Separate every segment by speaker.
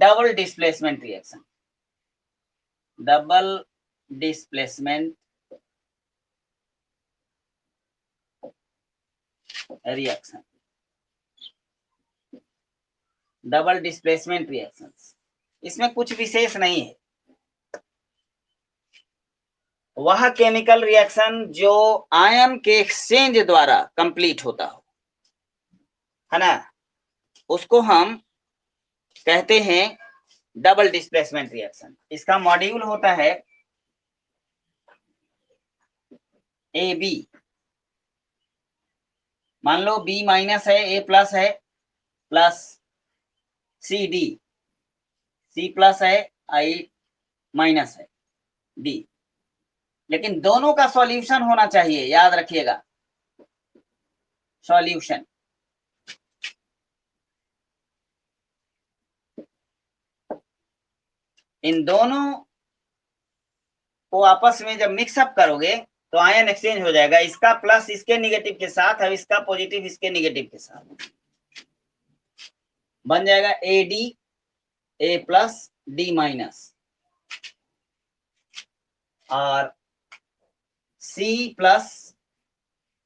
Speaker 1: Double displacement reaction, double displacement reaction, double displacement reactions. इसमें कुछ विशेष नहीं है, वह केमिकल रिएक्शन जो आयन के एक्सचेंज द्वारा कंप्लीट होता हो, है ना, उसको हम कहते हैं डबल डिस्प्लेसमेंट रिएक्शन। इसका मॉड्यूल होता है ए बी। मान लो बी माइनस है, ए प्लस है, plus C D, C plus है, आई माइनस है, डी। लेकिन दोनों का सॉल्यूशन होना चाहिए, याद रखिएगा, सॉल्यूशन। इन दोनों को आपस में जब मिक्सअप करोगे तो आयन एक्सचेंज हो जाएगा, इसका प्लस इसके निगेटिव के साथ और इसका पॉजिटिव इसके निगेटिव के साथ, बन जाएगा A D, A plus D minus, और सी प्लस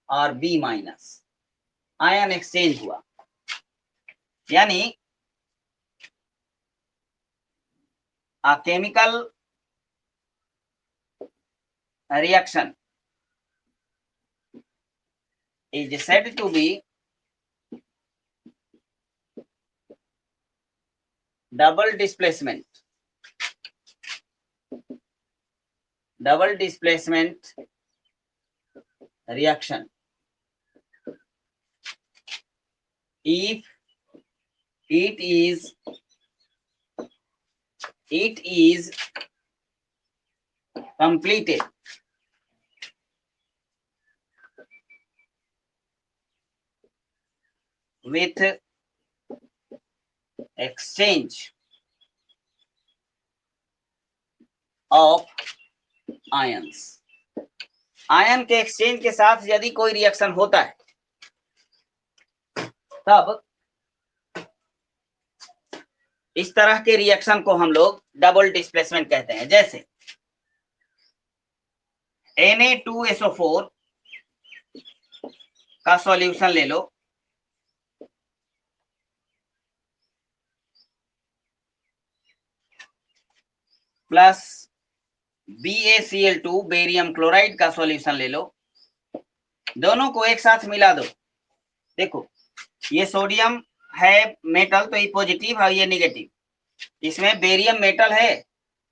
Speaker 1: और बी माइनस। आयन एक्सचेंज हुआ, यानी a chemical reaction is said to be double displacement reaction if it is completed with exchange of ions। Ion के exchange के साथ यदि कोई reaction होता है तब इस तरह के रिएक्शन को हम लोग डबल डिस्प्लेसमेंट कहते हैं। जैसे Na2SO4 का सॉल्यूशन ले लो, प्लस BaCl2 बेरियम क्लोराइड का सॉल्यूशन ले लो, दोनों को एक साथ मिला दो। देखो ये सोडियम है मेटल तो ये पॉजिटिव और ये निगेटिव, इसमें बेरियम मेटल है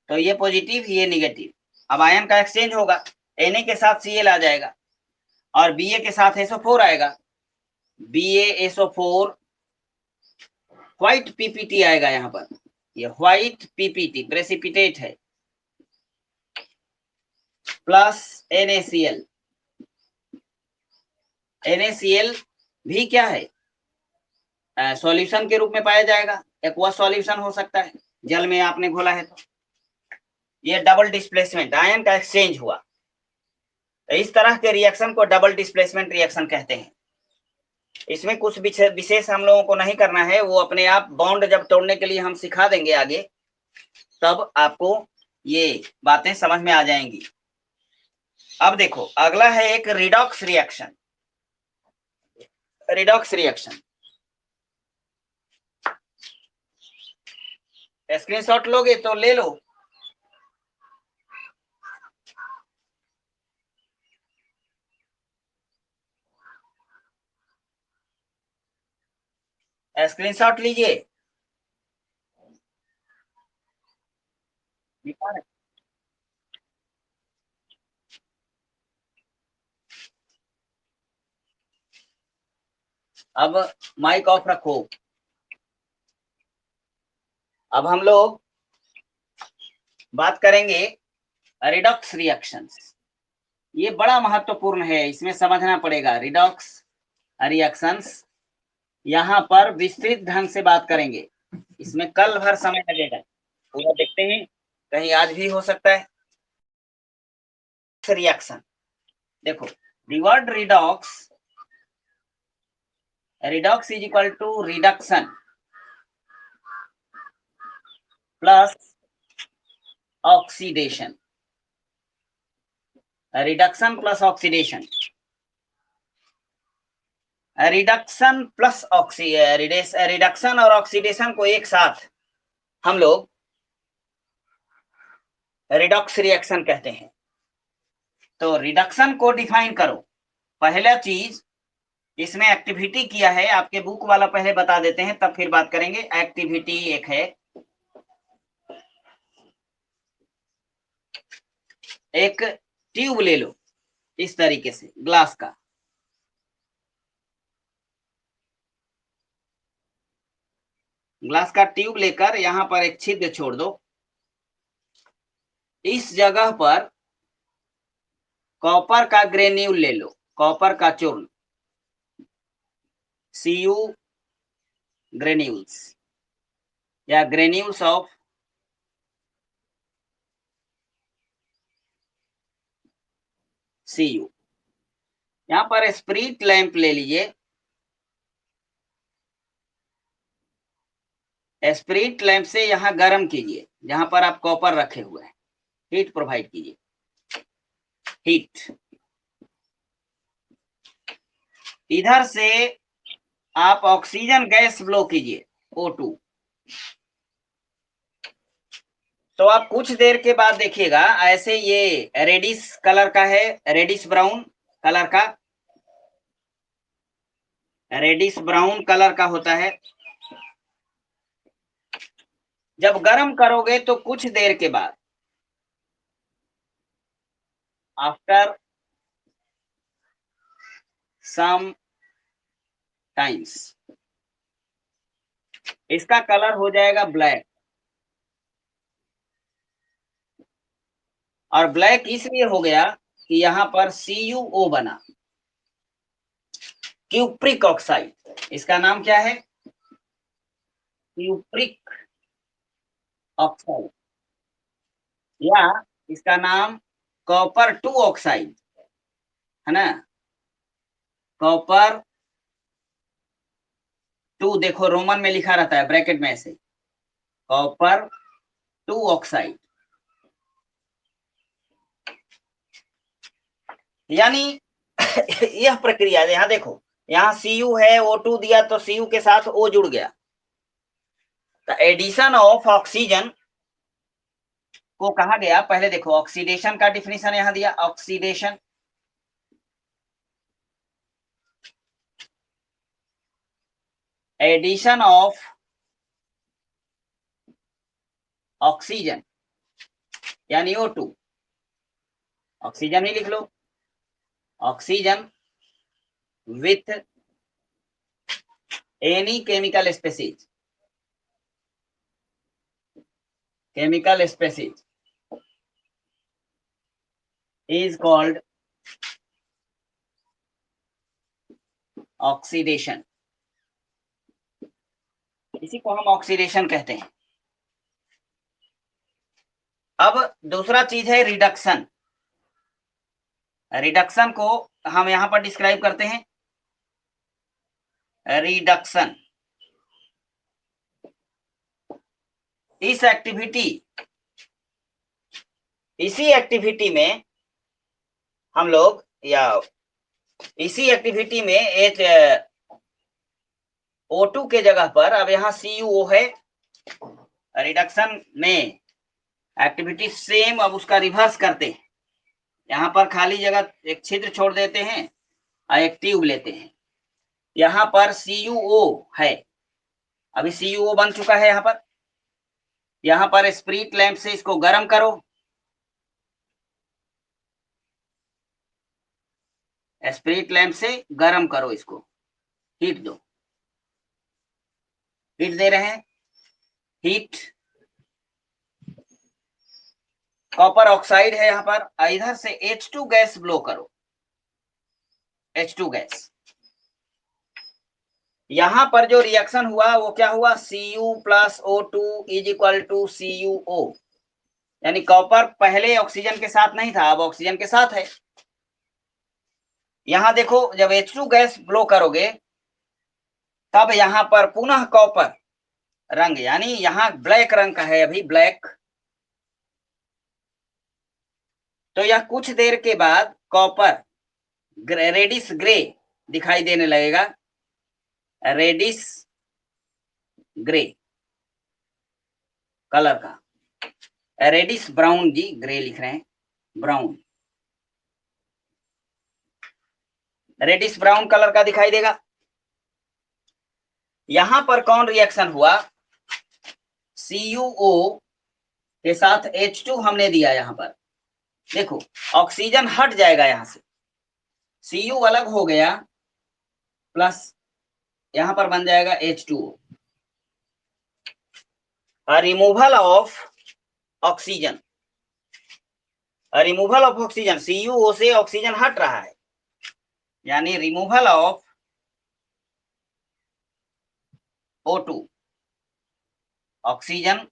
Speaker 1: तो ये पॉजिटिव ये निगेटिव। अब आयन का एक्सचेंज होगा, Na के साथ Cl आ जाएगा और Ba के साथ SO4 आएगा, BaSO4 व्हाइट पीपीटी आएगा। यहाँ पर ये व्हाइट पीपीटी प्रेसिपिटेट है, प्लस NaCl। NaCl भी क्या है, सॉल्यूशन के रूप में पाया जाएगा, एक्वा सॉल्यूशन हो सकता है जल में आपने घोला है तो। ये डबल डिस्प्लेसमेंट, आयन का एक्सचेंज हुआ, तो इस तरह के रिएक्शन को डबल डिस्प्लेसमेंट रिएक्शन कहते हैं। इसमें कुछ विशेष हम लोगों को नहीं करना है, वो अपने आप बॉन्ड जब तोड़ने के लिए हम सिखा देंगे आगे, तब आपको ये बातें समझ में आ जाएंगी। अब देखो अगला है एक redox reaction. Redox reaction screenshot लोगे तो ले लो। स्क्रीनशॉट लीजिए। अब माइक ऑफ रखो। अब हम लोग बात करेंगे रिडॉक्स रिएक्शंस। ये बड़ा महत्वपूर्ण है, इसमें समझना पड़ेगा। रिडॉक्स रिएक्शंस यहाँ पर विस्तृत ढंग से बात करेंगे, इसमें कल भर समय लगेगा, पूरा देखते हैं, कहीं आज भी हो सकता है। रिएक्शन देखो, the word redox, redox is equal to reduction. Plus oxidation, reduction plus oxidation, reduction plus reduction और ऑक्सीडेशन को एक साथ हम लोग रिडॉक्स रिएक्शन कहते हैं। तो रिडक्शन को डिफाइन करो। पहला चीज इसमें एक्टिविटी किया है, आपके बुक वाला पहले बता देते हैं तब फिर बात करेंगे। एक्टिविटी एक है, एक ट्यूब ले लो इस तरीके से ग्लास का, ग्लास का ट्यूब लेकर यहां पर एक छिद्र छोड़ दो। इस जगह पर कॉपर का ग्रेन्यूल ले लो, कॉपर का चूर्ण, Cu ग्रेन्यूल्स या ग्रेन्यूल्स ऑफ Cu। यहां पर स्प्रिट लैंप ले लीजिए, स्प्रिट लैंप से यहां गर्म कीजिए जहां पर आप कॉपर रखे हुए हैं, हीट प्रोवाइड कीजिए, हीट। इधर से आप ऑक्सीजन गैस ब्लो कीजिए, O2। तो आप कुछ देर के बाद देखिएगा ऐसे ये रेडिश कलर का है, रेडिश ब्राउन कलर का, रेडिश ब्राउन कलर का होता है। जब गर्म करोगे तो कुछ देर के बाद, आफ्टर सम टाइम्स, इसका कलर हो जाएगा ब्लैक। और ब्लैक इसलिए हो गया कि यहां पर CuO बना, क्यूप्रिक ऑक्साइड। इसका नाम क्या है? क्यूप्रिक ऑक्साइड, या इसका नाम कॉपर 2 ऑक्साइड है ना। कॉपर 2, देखो रोमन में लिखा रहता है ब्रैकेट में ऐसे, कॉपर 2 ऑक्साइड। यानी यह प्रक्रिया, यहां देखो, यहाँ Cu है, O2 दिया तो Cu के साथ O जुड़ गया। तो एडिशन ऑफ ऑक्सीजन को कहा गया, पहले देखो ऑक्सीडेशन का डिफिनीशन यहां दिया, ऑक्सीडेशन एडिशन ऑफ ऑक्सीजन यानी O2, ऑक्सीजन ही लिख लो, oxygen with any chemical species, chemical species is called oxidation. इसी को हम ऑक्सीडेशन कहते हैं। अब दूसरा चीज है रिडक्शन। रिडक्शन को हम यहां पर डिस्क्राइब करते हैं, रिडक्शन। इस एक्टिविटी, इसी एक्टिविटी में हम लोग, या इसी एक्टिविटी में एक O2 के जगह पर अब यहाँ CuO है। रिडक्शन में एक्टिविटी सेम, अब उसका रिवर्स करते हैं। यहाँ पर खाली जगह एक छिद्र छोड़ देते हैं और एक ट्यूब लेते हैं। यहाँ पर CuO है, अभी CuO बन चुका है। यहाँ पर स्प्रिट लैंप से इसको गर्म करो, स्प्रिट लैंप से गर्म करो, इसको हीट दो, हीट दे रहे हैं, हीट। कॉपर ऑक्साइड है यहाँ पर, इधर से H2 गैस ब्लो करो, H2 गैस। यहां पर जो रिएक्शन हुआ वो क्या हुआ? Cu plus O2 is equal to CuO, यानी कॉपर पहले ऑक्सीजन के साथ नहीं था, अब ऑक्सीजन के साथ है। यहां देखो, जब H2 गैस ब्लो करोगे तब यहां पर पुनः कॉपर रंग, यानी यहाँ ब्लैक रंग का है अभी, ब्लैक। तो यह कुछ देर के बाद कॉपर रेडिश ग्रे दिखाई देने लगेगा, रेडिश ग्रे कलर का, रेडिश ब्राउन जी, ग्रे लिख रहे हैं, ब्राउन, रेडिश ब्राउन कलर का दिखाई देगा। यहां पर कौन रिएक्शन हुआ, CuO के साथ H2 हमने दिया, यहां पर देखो ऑक्सीजन हट जाएगा, यहां से Cu अलग हो गया, प्लस यहां पर बन जाएगा H2O, removal of oxygen, removal of oxygen, CuO से ऑक्सीजन हट रहा है, यानी removal of O2, oxygen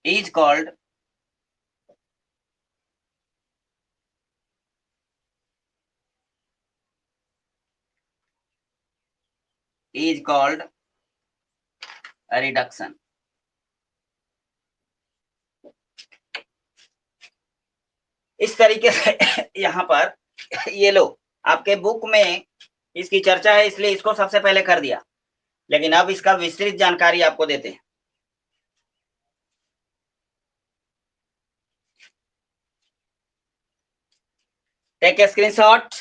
Speaker 1: is called reduction. इस तरीके से यहाँ पर ये लो, आपके बुक में इसकी चर्चा है, इसलिए इसको सबसे पहले कर दिया, लेकिन अब इसका विस्तृत जानकारी आपको देते हैं। टेक ए स्क्रीनशॉट,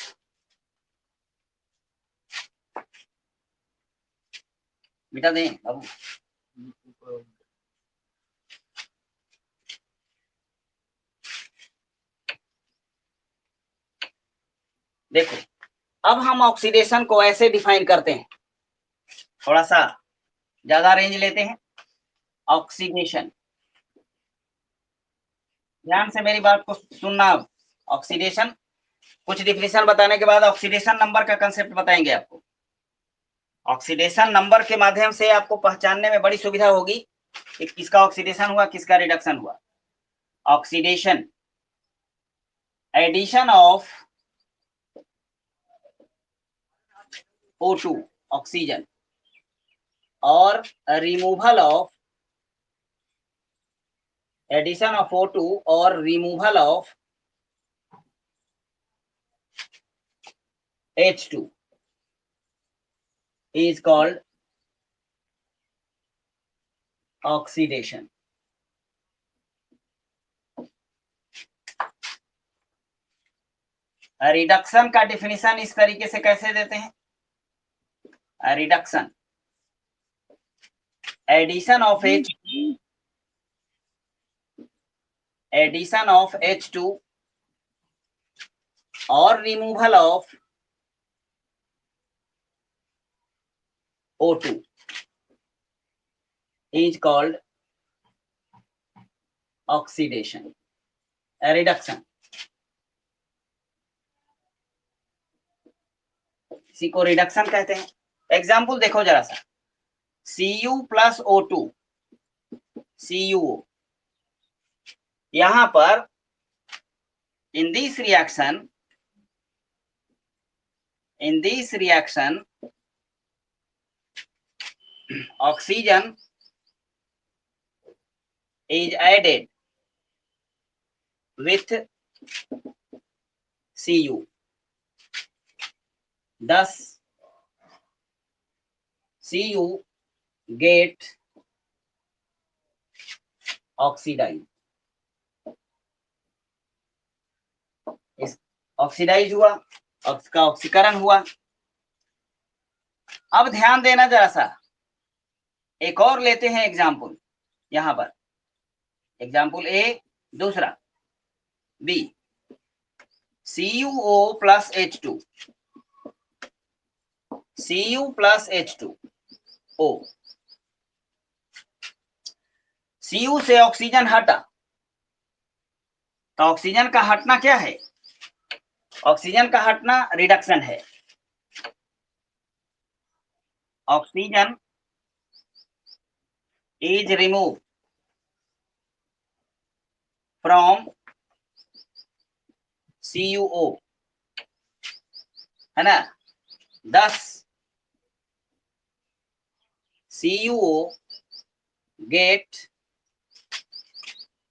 Speaker 1: बेटा दें बाबू। देखो, अब हम ऑक्सीडेशन को ऐसे डिफाइन करते हैं, थोड़ा सा ज्यादा रेंज लेते हैं। ऑक्सीडेशन, ध्यान से मेरी बात को सुनना। ऑक्सीडेशन, कुछ डिफिनेशन बताने के बाद ऑक्सीडेशन नंबर का कंसेप्ट बताएंगे आपको। ऑक्सीडेशन नंबर के माध्यम से आपको पहचानने में बड़ी सुविधा होगी कि किसका ऑक्सीडेशन हुआ, किसका रिडक्शन हुआ। Oxidation, addition of O2 oxygen और removal of, addition of O2 और removal of H2 is called oxidation. Reduction का डिफिनीशन इस तरीके से कैसे देते हैं, रिडक्शन, एडिशन ऑफ H2 और removal of O2 is called oxidation, reduction. इसी को रिडक्शन कहते हैं। एग्जाम्पल देखो जरा सा, Cu प्लस O2, CuO, यहां पर in this reaction oxygen is added with Cu, thus Cu get oxidized, oxidize हुआ, उसका ऑक्सीकरण हुआ। अब ध्यान देना जरा सा, एक और लेते हैं एग्जाम्पल, यहां पर एग्जाम्पल ए, दूसरा B, CuO plus H2, Cu plus H2O, Cu से ऑक्सीजन हटा, तो ऑक्सीजन का हटना क्या है, ऑक्सीजन का हटना रिडक्शन है। Oxygen is remove from CuO, है ना, 10 CuO get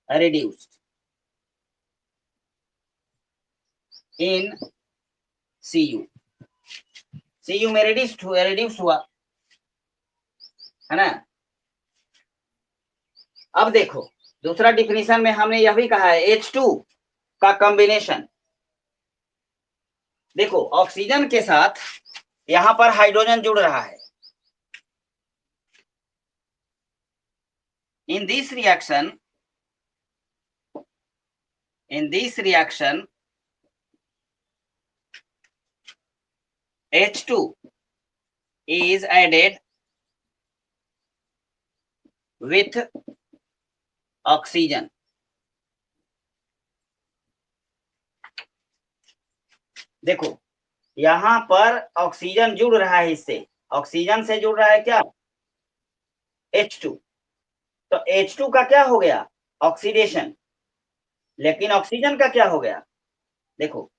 Speaker 1: reduced in Cu में reduced हुआ है ना। अब देखो दूसरा डिफिनीशन में हमने यह भी कहा है H2 का कॉम्बिनेशन। देखो ऑक्सीजन के साथ यहां पर हाइड्रोजन जुड़ रहा है। In this reaction H2 is added with oxygen। देखो यहां पर ऑक्सीजन जुड़ रहा है, इससे ऑक्सीजन से जुड़ रहा है क्या H2। तो H2 का क्या हो गया ऑक्सीडेशन, लेकिन ऑक्सीजन का क्या हो गया देखो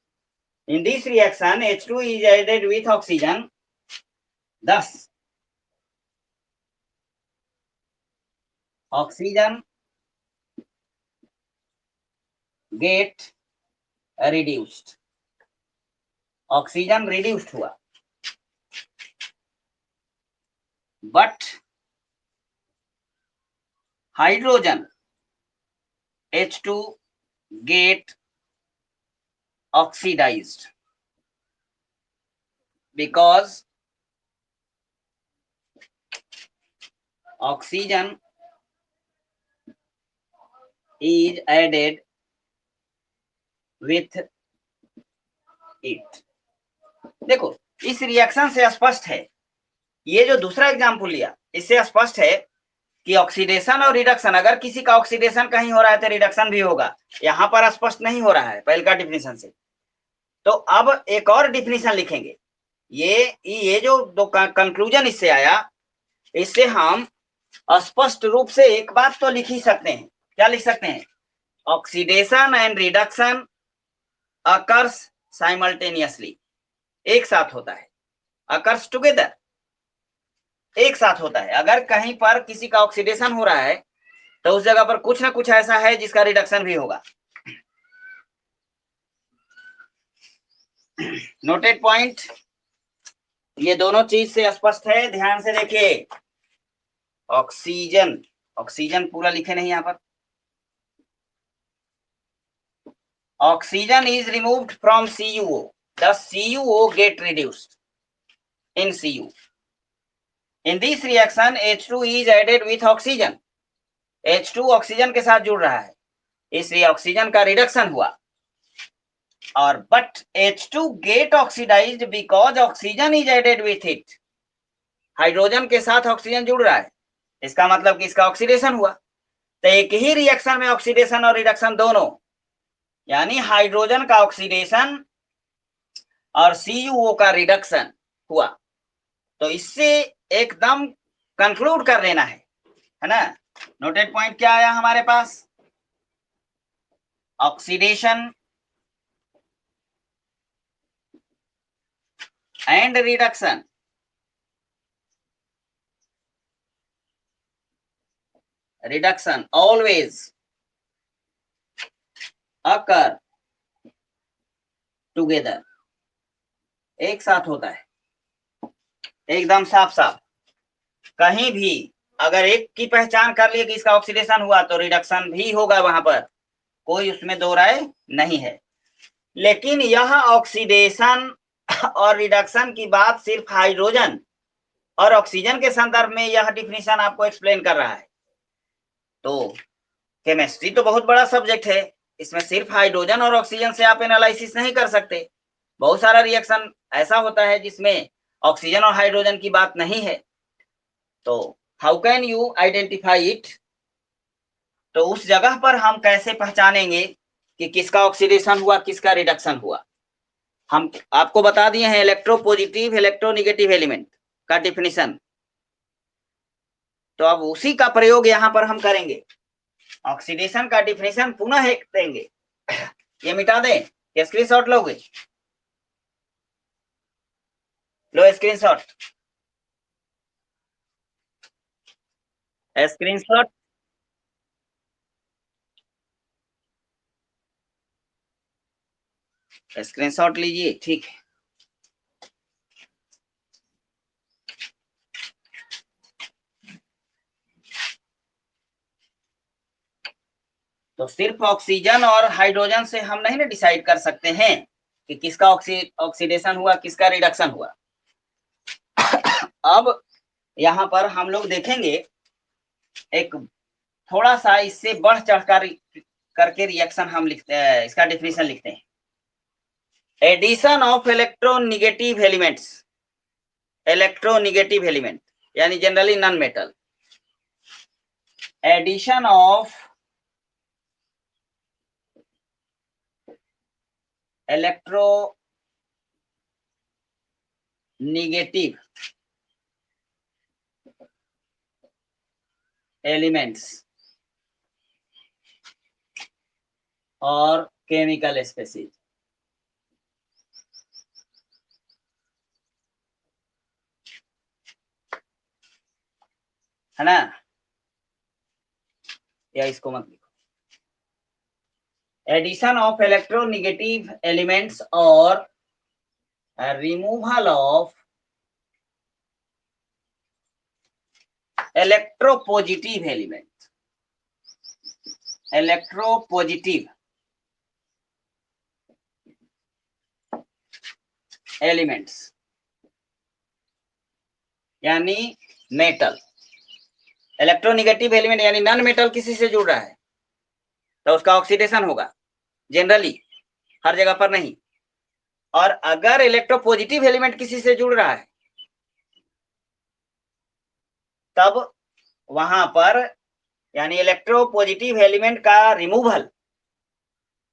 Speaker 1: in this reaction H2 is added with oxygen, thus oxygen get reduced, oxygen reduced हुआ, but hydrogen H2 get oxidized because oxygen is added with it। देखो इस रिएक्शन से स्पष्ट है, ये जो दूसरा एग्जाम्पल लिया इससे स्पष्ट है कि ऑक्सीडेशन और रिडक्शन, अगर किसी का ऑक्सीडेशन कहीं हो रहा है तो रिडक्शन भी होगा। यहां पर स्पष्ट नहीं हो रहा है पहले का डिफिनीशन से। तो अब एक और डिफिनीशन लिखेंगे। ये जो दो कंक्लूजन इससे आया, इससे हम स्पष्ट रूप से एक बात तो लिख ही सकते हैं। क्या लिख सकते हैं? Oxidation and reduction occurs simultaneously, एक साथ होता है, अकर्स टुगेदर, एक साथ होता है। अगर कहीं पर किसी का ऑक्सीडेशन हो रहा है तो उस जगह पर कुछ ना कुछ ऐसा है जिसका रिडक्शन भी होगा। नोटेड पॉइंट, ये दोनों चीज से स्पष्ट है, ध्यान से देखिए। ऑक्सीजन, ऑक्सीजन पूरा लिखे नहीं यहां पर। Oxygen is removed from CuO, the CuO get reduced in Cu। In this reaction H2 is added with oxygen, H2 oxygen के साथ जुड़ रहा है, इसलिए ऑक्सीजन का रिडक्शन हुआ। और but H2 get oxidized because oxygen is added with it, hydrogen के साथ ऑक्सीजन जुड़ रहा है, इसका मतलब कि इसका ऑक्सीडेशन हुआ। तो एक ही रिएक्शन में ऑक्सीडेशन और रिडक्शन दोनों, यानी हाइड्रोजन का ऑक्सीडेशन और CuO का रिडक्शन हुआ। तो इससे एकदम कंक्लूड कर लेना है ना। नोटेड पॉइंट क्या आया हमारे पास? Oxidation and reduction always occur together, एक साथ होता है, एकदम साफ साफ। कहीं भी अगर एक की पहचान कर लिए कि इसका ऑक्सीडेशन हुआ तो रिडक्शन भी होगा वहां पर, कोई उसमें दो राय नहीं है। लेकिन यह ऑक्सीडेशन और रिडक्शन की बात सिर्फ हाइड्रोजन और ऑक्सीजन के संदर्भ में यह डिफिनीशन आपको एक्सप्लेन कर रहा है। तो केमिस्ट्री तो बहुत बड़ा सब्जेक्ट है, इसमें सिर्फ हाइड्रोजन और ऑक्सीजन से आप एनालिसिस नहीं कर सकते। बहुत सारा रिएक्शन ऐसा होता है जिसमें ऑक्सीजन और हाइड्रोजन की बात नहीं है। तो how can you identify it? तो उस जगह पर हम कैसे पहचानेंगे कि किसका ऑक्सीडेशन हुआ, किसका रिडक्शन हुआ? हम आपको बता दिए हैं इलेक्ट्रोपॉजिटिव इलेक्ट्रोनेगेटिव एलिमेंट का डिफिनीशन। तो अब उसी का प्रयोग यहां पर हम करेंगे। ऑक्सीडेशन का डिफिनीशन पुनः एक देंगे। ये मिटा दें, स्क्रीनशॉट लोगे? लो स्क्रीनशॉट। स्क्रीनशॉट स्क्रीनशॉट लीजिए, ठीक है। तो सिर्फ ऑक्सीजन और हाइड्रोजन से हम नहीं ना डिसाइड कर सकते हैं कि किसका ऑक्सीडेशन हुआ, किसका रिडक्शन हुआ। अब यहाँ पर हम लोग देखेंगे एक थोड़ा सा इससे बढ़ चढ़कर करके रिएक्शन हम लिखते हैं, इसका डेफिनेशन लिखते हैं। Addition of electronegative elements, electronegative element यानी generally non metal, addition of electronegative elements और केमिकल स्पेसीज। है ना, या इसको मत लिखो। एडिशन ऑफ इलेक्ट्रोनिगेटिव एलिमेंट्स और removal of electropositive element, electropositive elements यानी मेटल। इलेक्ट्रोनिगेटिव एलिमेंट यानी नॉन मेटल किसी से जुड़ रहा है तो उसका ऑक्सीडेशन होगा, जनरली, हर जगह पर नहीं। और अगर इलेक्ट्रोपॉजिटिव एलिमेंट किसी से जुड़ रहा है तब वहां पर यानी इलेक्ट्रोपॉजिटिव एलिमेंट का रिमूवल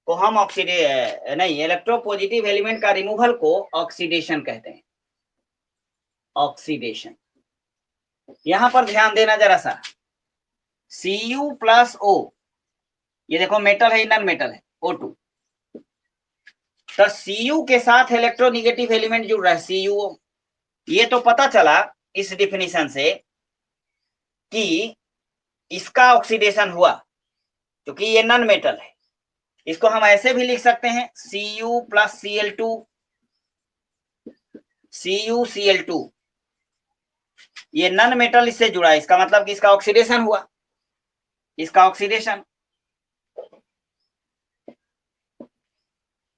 Speaker 1: को हम इलेक्ट्रोपॉजिटिव एलिमेंट का रिमूवल को ऑक्सीडेशन कहते हैं, ऑक्सीडेशन। यहां पर ध्यान देना जरा सा, Cu प्लस O, ये देखो मेटल है, नॉन मेटल है, O2। तो Cu के साथ इलेक्ट्रोनिगेटिव एलिमेंट जुड़ रहा है, CuO। ये तो पता चला इस डिफिनीशन से कि इसका ऑक्सीडेशन हुआ क्योंकि ये नॉन मेटल है। इसको हम ऐसे भी लिख सकते हैं, Cu प्लस Cl2, CuCl2, ये नॉन मेटल इससे जुड़ा है, इसका मतलब कि इसका ऑक्सीडेशन हुआ, इसका ऑक्सीडेशन,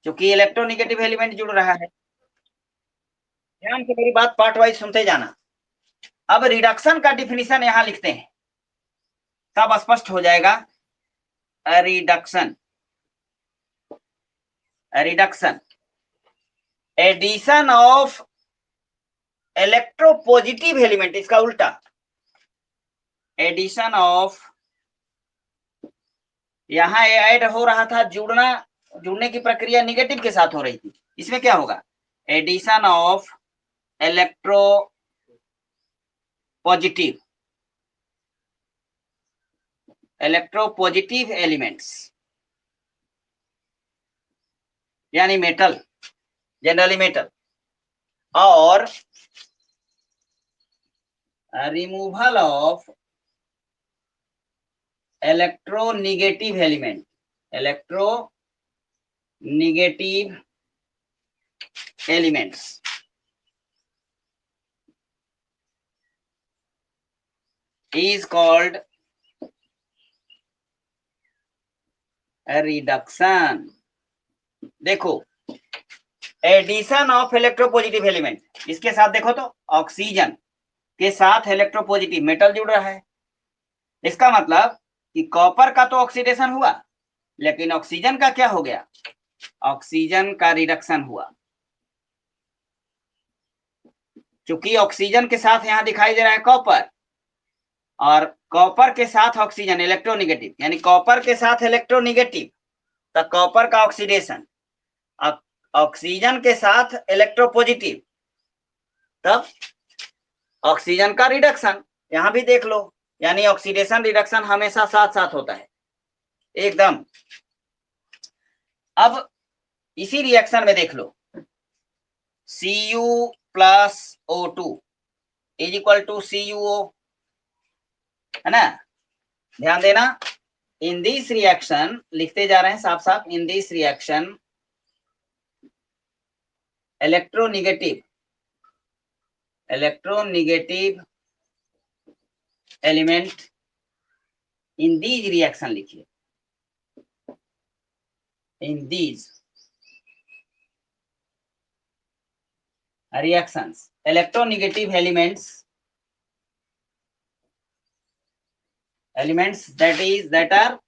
Speaker 1: क्योंकि इलेक्ट्रोनिगेटिव एलिमेंट जुड़ रहा है। ध्यान से मेरी बात पार्ट वाइज सुनते जाना। अब रिडक्शन का डिफिनीशन यहां लिखते हैं, तब स्पष्ट हो जाएगा। Reduction, reduction addition of electropositive element, इसका उल्टा, एडिशन ऑफ, यहां ऐड हो रहा था जुड़ना, जुड़ने की प्रक्रिया निगेटिव के साथ हो रही थी, इसमें क्या होगा, addition of electropositive, electropositive elements यानी मेटल, जनरली मेटल, और removal of electronegative element, electronegative elements is called reduction. देखो, एडिशन ऑफ इलेक्ट्रोपॉजिटिव एलिमेंट, इसके साथ देखो तो ऑक्सीजन के साथ इलेक्ट्रोपॉजिटिव मेटल जुड़ रहा है, इसका मतलब कि कॉपर का तो ऑक्सीडेशन हुआ, लेकिन ऑक्सीजन का क्या हो गया, ऑक्सीजन का रिडक्शन हुआ। क्योंकि ऑक्सीजन के साथ यहां दिखाई दे रहा है कॉपर, और कॉपर के साथ ऑक्सीजन इलेक्ट्रोनिगेटिव, यानी कॉपर के साथ इलेक्ट्रोनिगेटिव, तो कॉपर का ऑक्सीडेशन, ऑक्सीजन के साथ इलेक्ट्रोपॉजिटिव, तब ऑक्सीजन का रिडक्शन। यहां भी देख लो, यानी ऑक्सीडेशन रिडक्शन हमेशा साथ साथ होता है एकदम। अब इसी रिएक्शन में देख लो, Cu plus O2 is equal to CuO, है ना। ध्यान देना, इन दिस रिएक्शन, लिखते जा रहे हैं साफ साफ, in this reaction electronegative element in these reaction लिखिए, in these reactions electronegative elements that are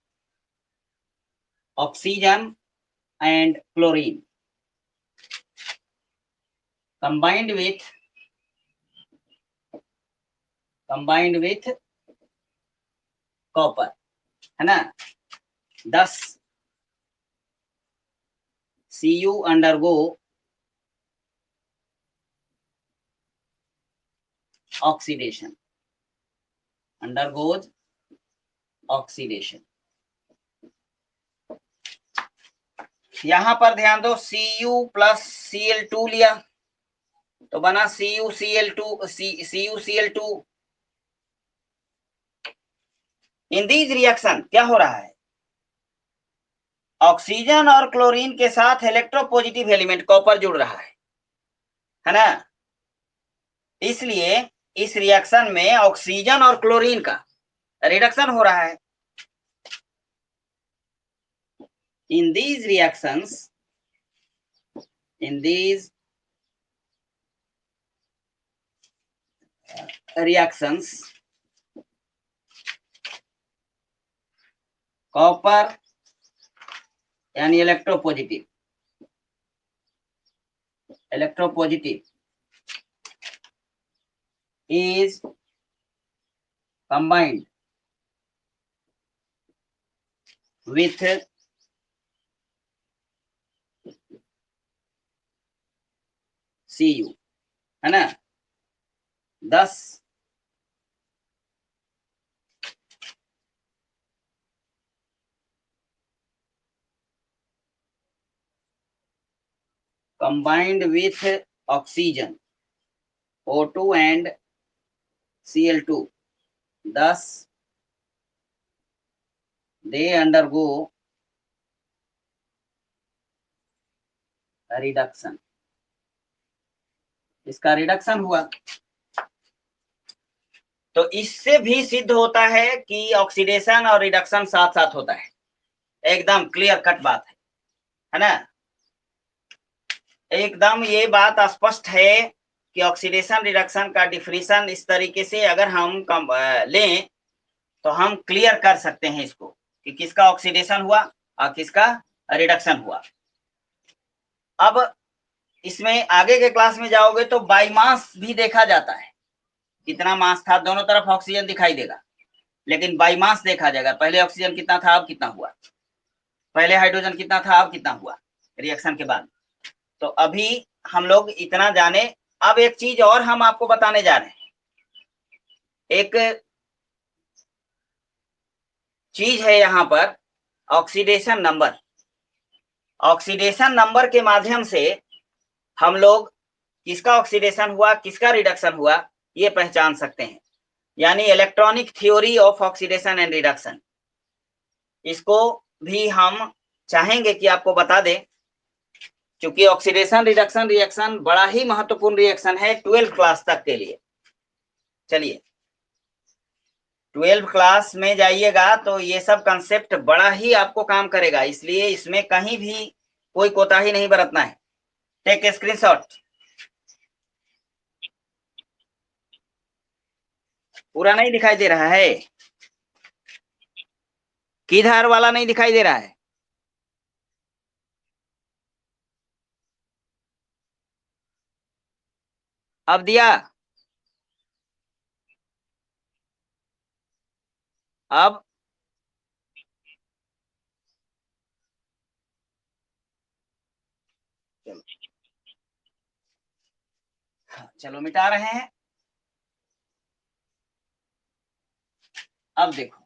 Speaker 1: oxygen and chlorine combined with copper, है ना। thus Cu undergoes oxidation। यहां पर ध्यान दो, Cu प्लस Cl2 लिया तो बना CuCl2। इन दीज रिएक्शन क्या हो रहा है, ऑक्सीजन और क्लोरीन के साथ इलेक्ट्रोपॉजिटिव एलिमेंट कॉपर जुड़ रहा है ना। इसलिए इस रिएक्शन में ऑक्सीजन और क्लोरीन का रिडक्शन हो रहा है। इन दीज रिएक्शंस कॉपर यानी electropositive is combined with Cu, है ना। thus combined with oxygen O2 and Cl2, thus they undergo reduction. इसका रिडक्शन हुआ तो इससे भी सिद्ध होता है कि ऑक्सीडेशन और रिडक्शन साथ साथ होता है। एकदम क्लियर कट बात है ना। एकदम ये बात स्पष्ट है कि ऑक्सीडेशन रिडक्शन का डिफिनेशन इस तरीके से अगर हम लें तो हम क्लियर कर सकते हैं इसको कि किसका ऑक्सीडेशन हुआ और किसका रिडक्शन हुआ। अब इसमें आगे के क्लास में जाओगे तो बाई मास भी देखा जाता है, कितना मास था, दोनों तरफ ऑक्सीजन दिखाई देगा लेकिन बाई मास देखा जाएगा। पहले ऑक्सीजन कितना था, अब कितना हुआ, पहले हाइड्रोजन कितना था, अब कितना हुआ रिएक्शन के बाद। तो अभी हम लोग इतना जाने। अब एक चीज और हम आपको बताने जा रहे हैं, एक चीज है यहाँ पर ऑक्सीडेशन नंबर। ऑक्सीडेशन नंबर के माध्यम से हम लोग किसका ऑक्सीडेशन हुआ किसका रिडक्शन हुआ ये पहचान सकते हैं, यानी electronic theory of oxidation and reduction. इसको भी हम चाहेंगे कि आपको बता दें, क्योंकि ऑक्सीडेशन रिडक्शन रिएक्शन बड़ा ही महत्वपूर्ण रिएक्शन है 12th क्लास तक के लिए। चलिए 12th क्लास में जाइएगा तो ये सब कंसेप्ट बड़ा ही आपको काम करेगा, इसलिए इसमें कहीं भी कोई कोताही नहीं बरतना है। Take a screenshot. पूरा नहीं दिखाई दे रहा है, किधर वाला नहीं दिखाई दे रहा है? अब दिया? अब चलो मिटा रहे हैं। अब देखो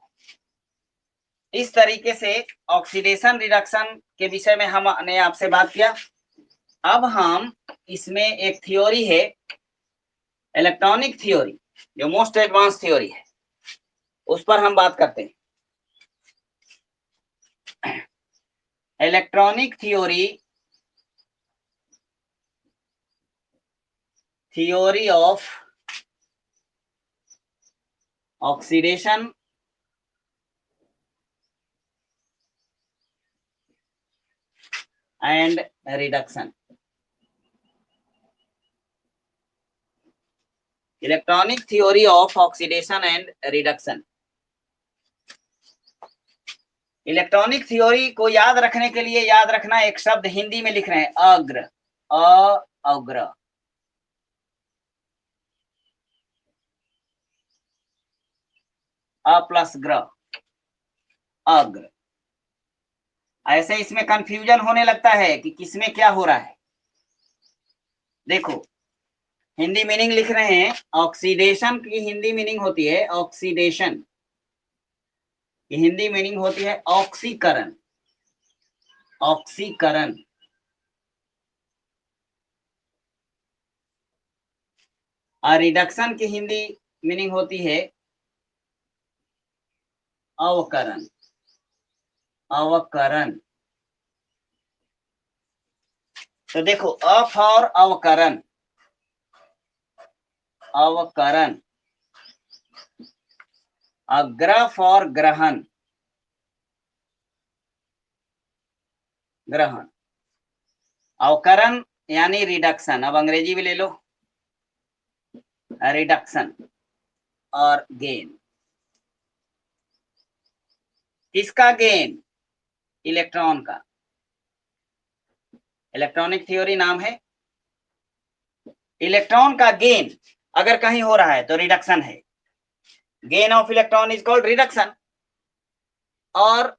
Speaker 1: इस तरीके से ऑक्सीडेशन रिडक्शन के विषय में हमने आपसे बात किया। अब हम इसमें एक थ्योरी है इलेक्ट्रॉनिक थ्योरी, जो मोस्ट एडवांस थ्योरी है, उस पर हम बात करते हैं। Electronic theory of oxidation and reduction. Electronic theory of oxidation and reduction. Electronic theory को याद रखने के लिए याद रखना, एक शब्द हिंदी में लिख रहे हैं, अग्र, अग्र। अ प्लस ग्र, अग्र। ऐसे इसमें कंफ्यूजन होने लगता है कि किसमें क्या हो रहा है। देखो, हिंदी मीनिंग लिख रहे हैं, ऑक्सीडेशन की हिंदी मीनिंग होती है ऑक्सीडेशन की हिंदी मीनिंग होती है ऑक्सीकरण, ऑक्सीकरण। और रिडक्शन की हिंदी मीनिंग होती है अवकरण, अवकरण। तो देखो, अ फॉर अवकरण, अवकरण। अग्र फॉर ग्रहण, ग्रहण। अवकरण यानी रिडक्शन। अब अंग्रेजी भी ले लो, रिडक्शन और गेन। किसका गेन? इलेक्ट्रॉन का। इलेक्ट्रॉनिक थ्योरी नाम है। इलेक्ट्रॉन का गेन अगर कहीं हो रहा है तो रिडक्शन है। Gain of electron is called reduction. और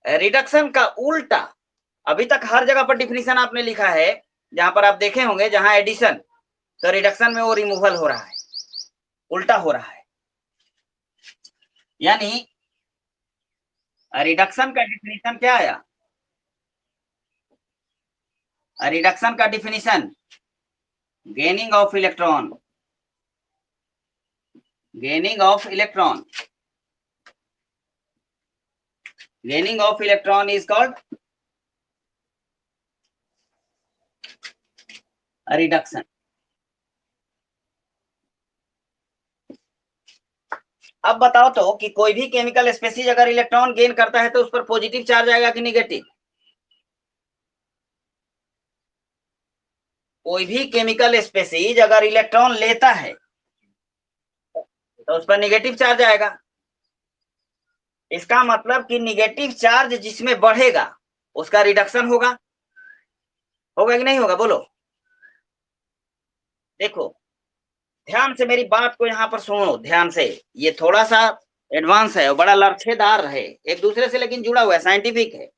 Speaker 1: रिडक्शन का उल्टा, अभी तक हर जगह पर डिफिनीशन आपने लिखा है, जहां पर आप देखे होंगे, जहां एडिशन, तो रिडक्शन में वो रिमूवल हो रहा है, उल्टा हो रहा है। यानी रिडक्शन का डिफिनीशन क्या आया? रिडक्शन का definition, gaining of electron, gaining of electron, gaining of electron is called reduction. अब बताओ तो कि कोई भी केमिकल स्पेसीज अगर इलेक्ट्रॉन गेन करता है तो उस पर पॉजिटिव चार्ज आएगा कि निगेटिव? कोई भी केमिकल स्पेसीज अगर इलेक्ट्रॉन लेता है तो उस पर निगेटिव चार्ज आएगा। इसका मतलब कि निगेटिव चार्ज जिसमें बढ़ेगा उसका रिडक्शन होगा। होगा कि नहीं होगा, बोलो। देखो, ध्यान से मेरी बात को यहाँ पर सुनो, ध्यान से। ये थोड़ा सा एडवांस है और बड़ा लड़खेदार है एक दूसरे से, लेकिन जुड़ा हुआ है, साइंटिफिक है।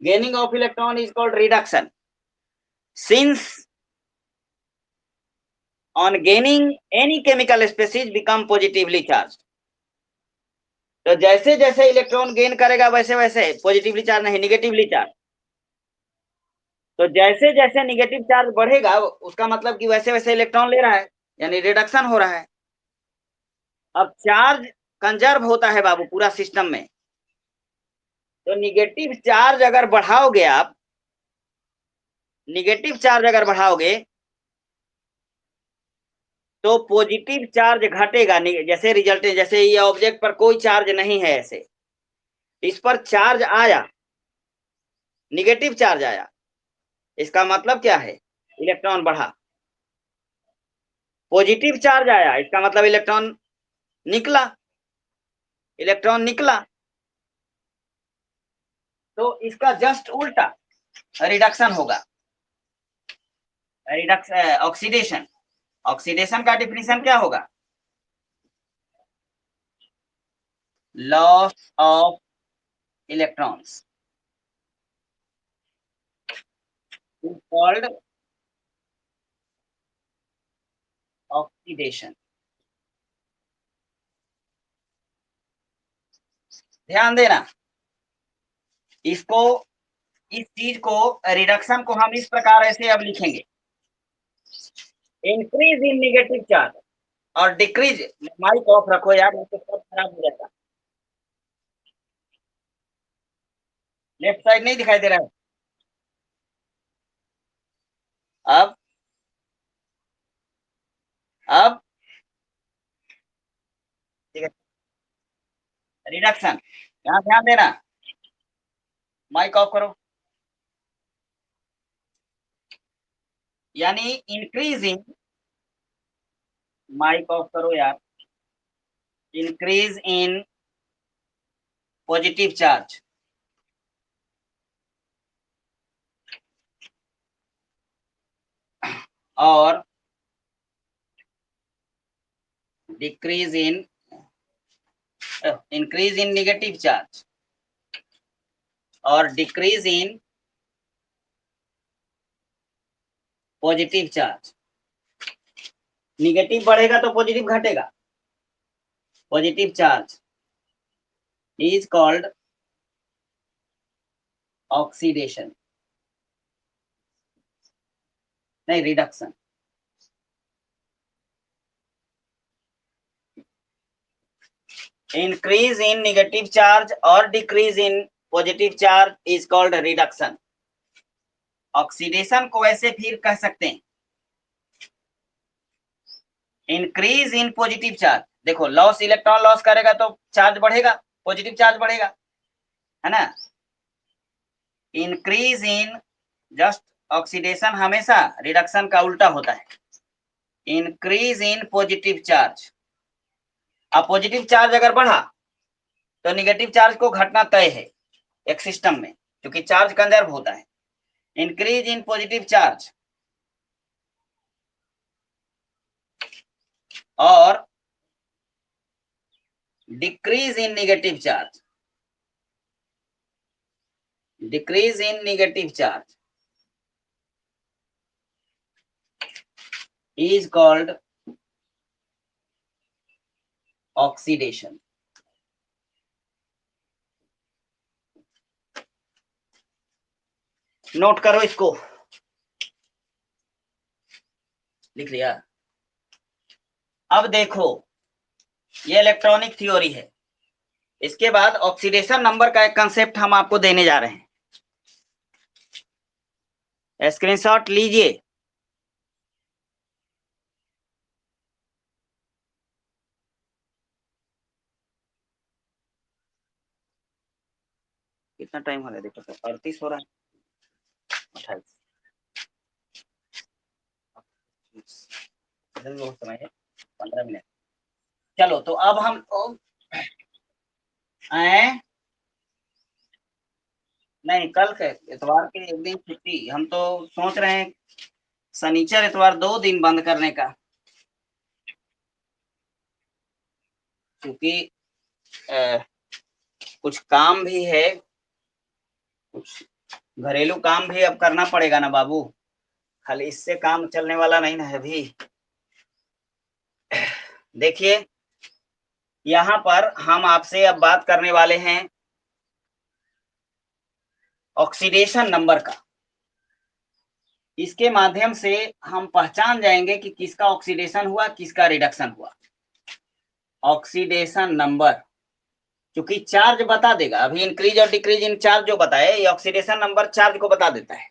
Speaker 1: Gaining of electron is called reduction. Since on gaining any chemical species become positively charged। तो जैसे जैसे इलेक्ट्रॉन गेन करेगा वैसे वैसे पॉजिटिवली चार्ज नहीं, निगेटिवली चार्ज। तो जैसे जैसे निगेटिव चार्ज बढ़ेगा उसका मतलब कि वैसे वैसे इलेक्ट्रॉन ले रहा है, यानी रिडक्शन हो रहा है। अब चार्ज कंजर्व होता है बाबू पूरा सिस्टम में। तो निगेटिव चार्ज अगर बढ़ाओगे आप, निगेटिव चार्ज अगर बढ़ाओगे तो पॉजिटिव चार्ज घटेगा। जैसे रिजल्ट, जैसे ये ऑब्जेक्ट पर कोई चार्ज नहीं है, ऐसे इस पर चार्ज आया, निगेटिव चार्ज आया, इसका मतलब क्या है? इलेक्ट्रॉन बढ़ा। पॉजिटिव चार्ज आया, इसका मतलब इलेक्ट्रॉन निकला, इलेक्ट्रॉन निकला। तो इसका जस्ट उल्टा रिडक्शन होगा, रिडक्शन, ऑक्सीडेशन। ऑक्सीडेशन का डिफिनीशन क्या होगा? Loss of electrons is called oxidation. ध्यान देना इसको, इस चीज को, रिडक्शन को हम इस प्रकार ऐसे अब लिखेंगे, इंक्रीज इन नेगेटिव चार्ज, और डिक्रीज, माइक ऑफ रखो यार, नहीं तो सब खराब हो जाता। लेफ्ट साइड नहीं दिखाई दे रहा है अब? अब ठीक है, रिडक्शन, यहाँ ध्यान देना, माइक ऑफ करो। यानी इंक्रीजिंग, माइक ऑफ करो यार, इंक्रीज इन पॉजिटिव चार्ज और decrease in, increase in negative charge और decrease in positive charge. Negative बढ़ेगा तो पॉजिटिव घटेगा। Positive charge is called oxidation, नहीं reduction. Increase in negative charge और decrease in positive charge is called reduction. Oxidation को ऐसे फिर कह सकते हैं, इंक्रीज इन पॉजिटिव चार्ज, देखो लॉस, इलेक्ट्रॉन लॉस करेगा तो चार्ज बढ़ेगा, पॉजिटिव चार्ज बढ़ेगा, है ना। इंक्रीज इन, जस्ट ऑक्सीडेशन हमेशा रिडक्शन का उल्टा होता है। इंक्रीज इन पॉजिटिव चार्ज, अब पॉजिटिव चार्ज अगर बढ़ा तो निगेटिव चार्ज को घटना तय है एक सिस्टम में, क्योंकि चार्ज कंजर्व होता है। इंक्रीज इन पॉजिटिव चार्ज और decrease in negative charge, decrease in negative charge is called oxidation। Note करो इसको, लिख लिया। अब देखो, ये इलेक्ट्रॉनिक थ्योरी है, इसके बाद ऑक्सीडेशन नंबर का एक कंसेप्ट हम आपको देने जा रहे हैं, स्क्रीनशॉट लीजिए। कितना टाइम हो रहा है देखो, तो 38 हो रहा है, 28 बहुत समय है, 15 मिनट। चलो तो अब हम आए, नहीं कल के इतवार के एक दिन छुट्टी, हम तो सोच रहे हैं शनिचर इतवार 2 दिन बंद करने का, क्योंकि कुछ काम भी है, कुछ घरेलू काम भी अब करना पड़ेगा ना बाबू, खाली इससे काम चलने वाला नहीं ना है भी। देखिए यहाँ पर हम आपसे अब बात करने वाले हैं ऑक्सीडेशन नंबर का। इसके माध्यम से हम पहचान जाएंगे कि किसका ऑक्सीडेशन हुआ, किसका रिडक्शन हुआ। ऑक्सीडेशन नंबर, क्योंकि चार्ज बता देगा, अभी इंक्रीज और डिक्रीज इन चार्ज जो बताए, ये ऑक्सीडेशन नंबर चार्ज को बता देता है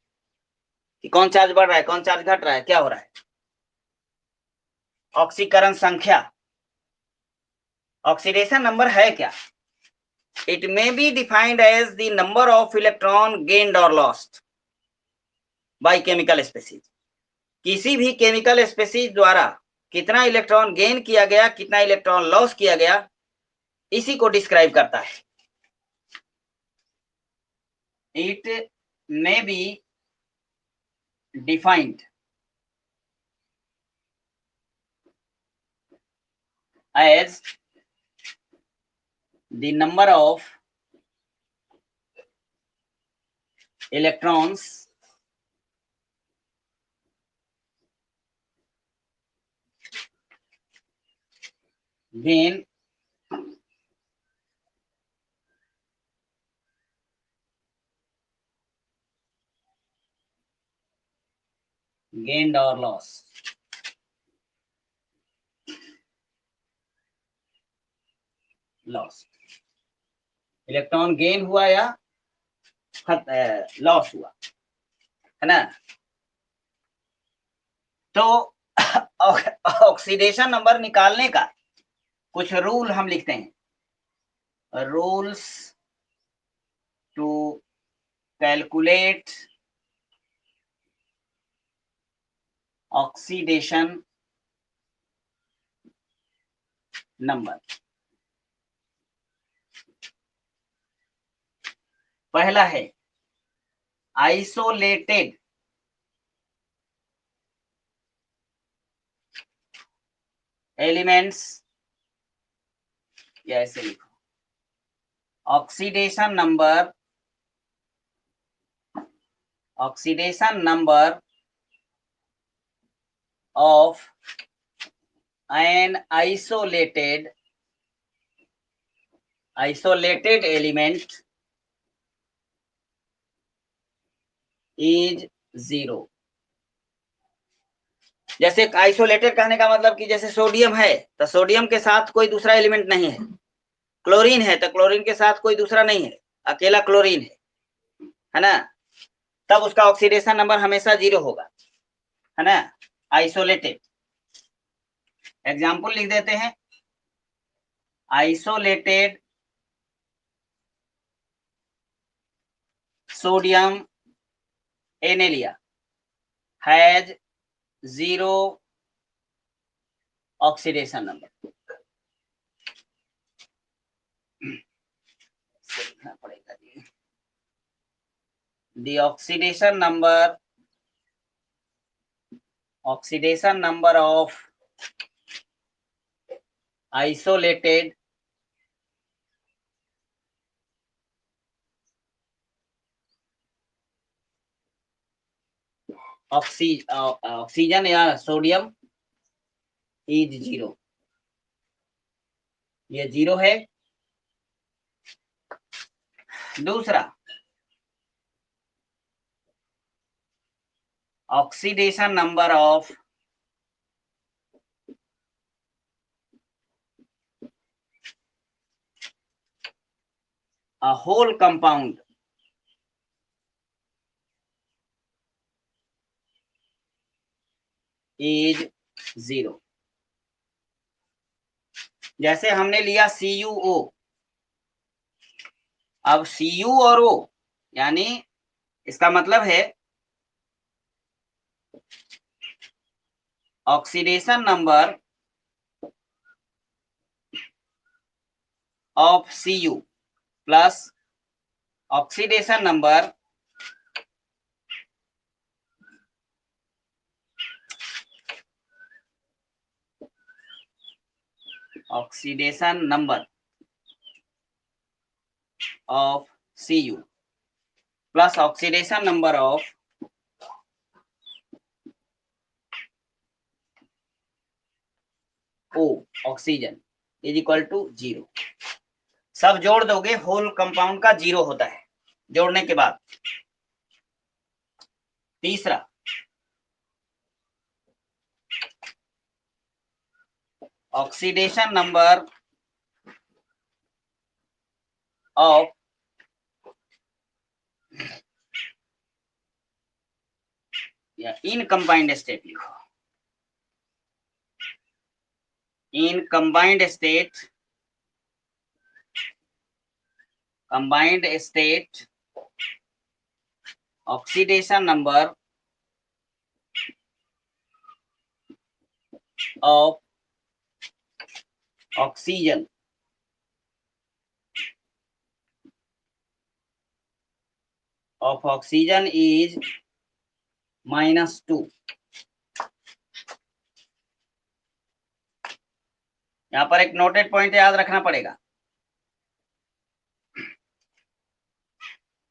Speaker 1: कि कौन चार्ज बढ़ रहा है, कौन चार्ज घट रहा है, क्या हो रहा है। ऑक्सीकरण संख्या, ऑक्सीडेशन नंबर है क्या? It may be defined as the number of electron gained or lost by chemical species। किसी भी केमिकल स्पेसीज द्वारा कितना इलेक्ट्रॉन गेन किया गया, कितना इलेक्ट्रॉन लॉस किया गया, इसी को डिस्क्राइब करता है। It may be defined as the number of electrons gain gained or lost। Loss, electron gain हुआ या लॉस हुआ, है ना। तो ऑक्सीडेशन नंबर निकालने का कुछ रूल हम लिखते हैं, rules to calculate oxidation number. पहला है आइसोलेटेड एलिमेंट्स, ऐसे लिखो, oxidation number of an isolated element is 0। जैसे आइसोलेटेड कहने का मतलब कि जैसे सोडियम है तो सोडियम के साथ कोई दूसरा एलिमेंट नहीं है, क्लोरीन है तो क्लोरीन के साथ कोई दूसरा नहीं है, अकेला क्लोरीन है ना, तब उसका ऑक्सीडेशन नंबर हमेशा 0 होगा, है ना, आइसोलेटेड। एग्जाम्पल लिख देते हैं, आइसोलेटेड सोडियम एनेलिया हैज 0 ऑक्सीडेशन नंबर। लिखना पड़ेगा जी, the oxidation number of isolated oxygen या सोडियम इज 0, ये 0 है। दूसरा, oxidation number of a whole compound is 0। जैसे हमने लिया CuO, अब Cu और O यानी इसका मतलब है oxidation number of Cu plus oxidation number of Cu plus oxidation number of O oxygen is equal to 0। सब जोड़ दोगे, होल कंपाउंड का 0 होता है जोड़ने के बाद। तीसरा, ऑक्सीडेशन नंबर ऑफ या इन कंबाइंड स्टेट लिखो, in combined state oxidation number of oxygen is -2। यहां पर एक नोटेड पॉइंट याद रखना पड़ेगा,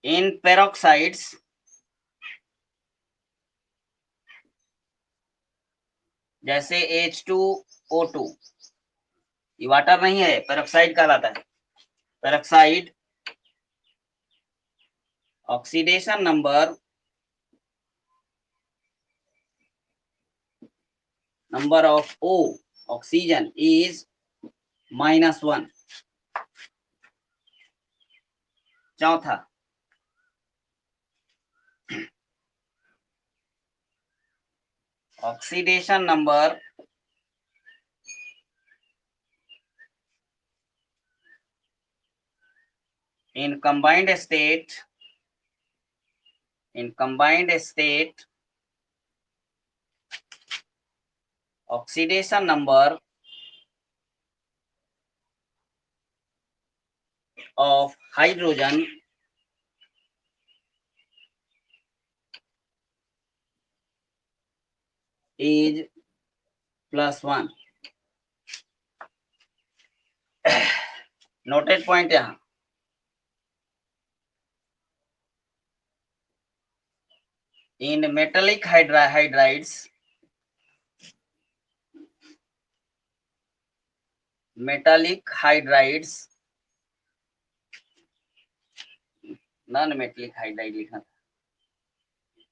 Speaker 1: इन पेरोक्साइड्स जैसे H2O2, ये वाटर नहीं है, पेरोक्साइड कहलाता है। Peroxide oxidation number of O oxygen is -1। चौथा, oxidation number in combined state oxidation number of hydrogen is +1. Noted point यहां, in metallic hydrides non metallic hydride लिखना था,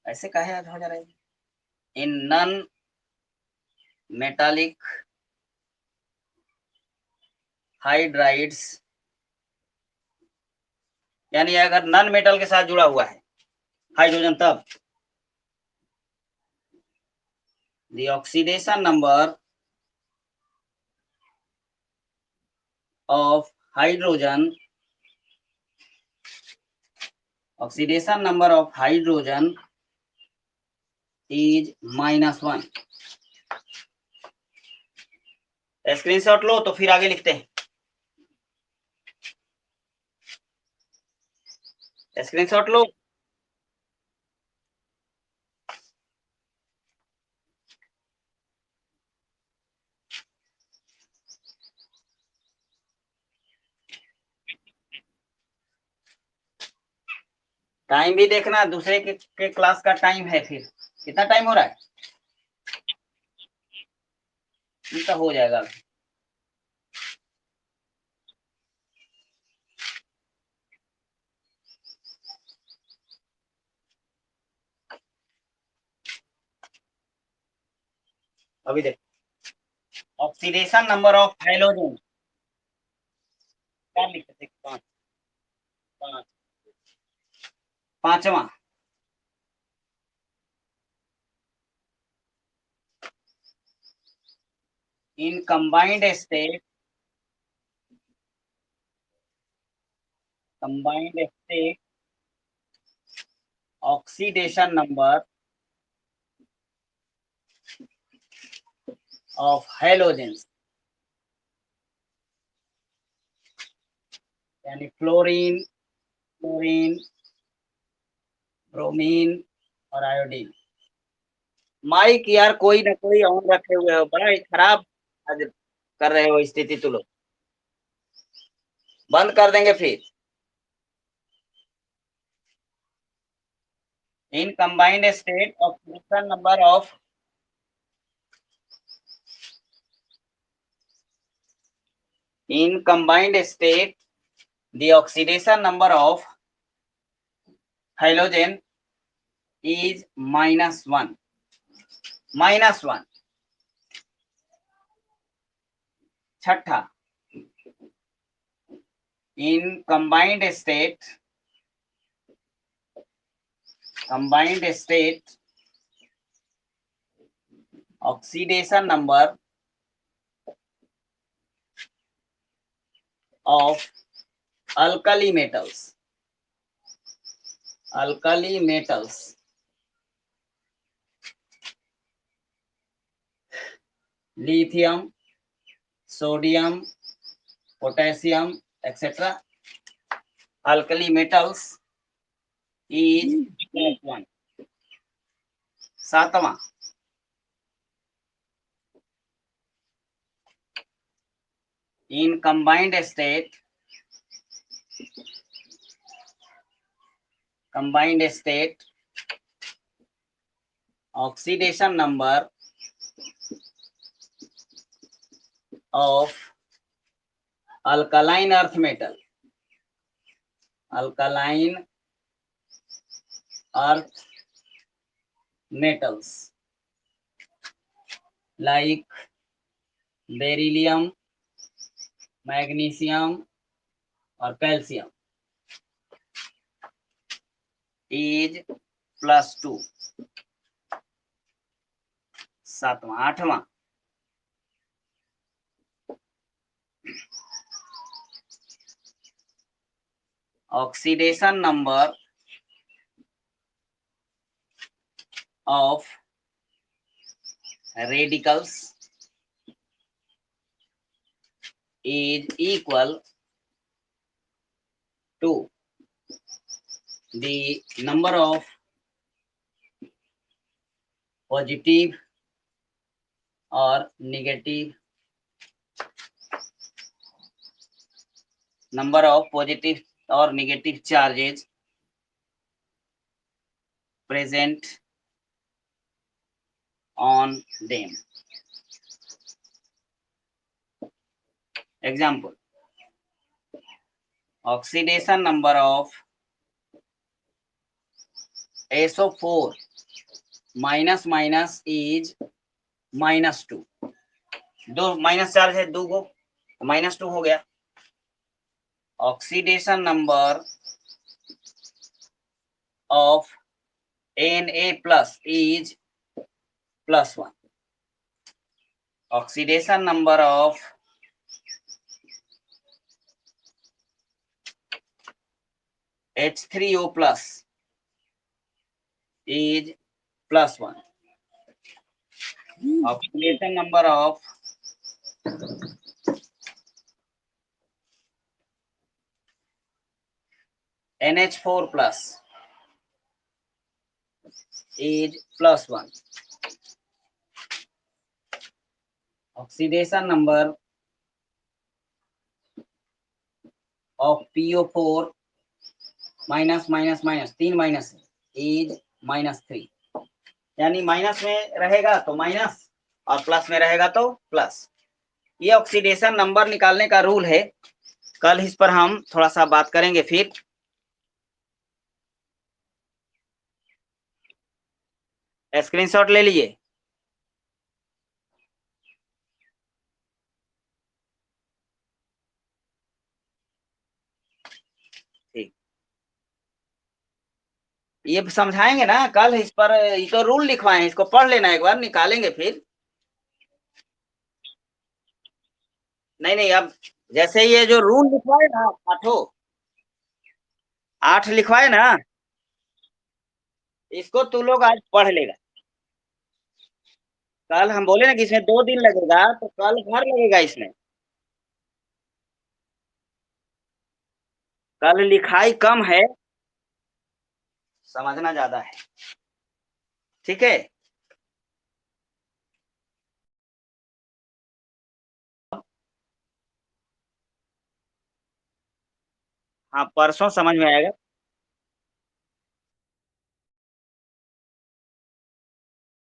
Speaker 1: ऐसे काहे याद हो जा रहा है। इन नॉन मेटालिक हाइड्राइड्स, यानी अगर नॉन मेटल के साथ जुड़ा हुआ है हाइड्रोजन, तब the oxidation number of hydrogen is -1। Screenshot लो तो फिर आगे लिखते हैं। स्क्रीनशॉट लो। टाइम भी देखना, दूसरे के क्लास का टाइम है, फिर कितना टाइम हो रहा है, इतना हो जाएगा। अभी देख, ऑक्सीडेशन नंबर ऑफ हैलोजन क्या लिख सकते, पांचवा, in combined state oxidation number of halogens, यानी फ्लोरीन, ब्रोमीन और आयोडीन। माइक यार कोई ना कोई ऑन रखे हुए हो, बड़ा ही खराब आज कर रहे हो स्थिति, तुम लोग बंद कर देंगे फिर। In combined state oxidation number of in combined state the oxidation number of halogen is -1। छठा, in combined state oxidation number of alkali metals lithium, sodium, potassium, etc. alkali metals is +1। सातवां, in combined state oxidation number of alkaline earth metals like beryllium, magnesium और calcium is +2। 7वां। 8वां, oxidation number of radicals is equal to the number of positive or negative charges present on them. Example, oxidation number of SO4 minus minus is -2। दो minus charge है, दो को -2 हो गया। Oxidation number of Na plus is +1। Oxidation number of H3O plus is +1। Oxidation number of NH4 plus is +1। Oxidation number of PO4 minus minus minus, 3 minus is -3। यानी minus में रहेगा तो माइनस और प्लस में रहेगा तो प्लस। ये oxidation number निकालने का रूल है। कल इस पर हम थोड़ा सा बात करेंगे। फिर स्क्रीनशॉट ले लीजिए। ठीक, ये समझाएंगे ना कल इस पर। ये तो रूल लिखवाए हैं, इसको पढ़ लेना एक बार, निकालेंगे फिर। नहीं नहीं, अब जैसे ये जो रूल लिखवाए ना, 8 लिखवाए ना, इसको तू लोग आज पढ़ लेगा। कल हम बोले ना कि इसमें 2 दिन लगेगा, तो कल भर लगेगा इसमें। कल लिखाई कम है, समझना ज्यादा है। ठीक है। हाँ, परसों समझ में आएगा।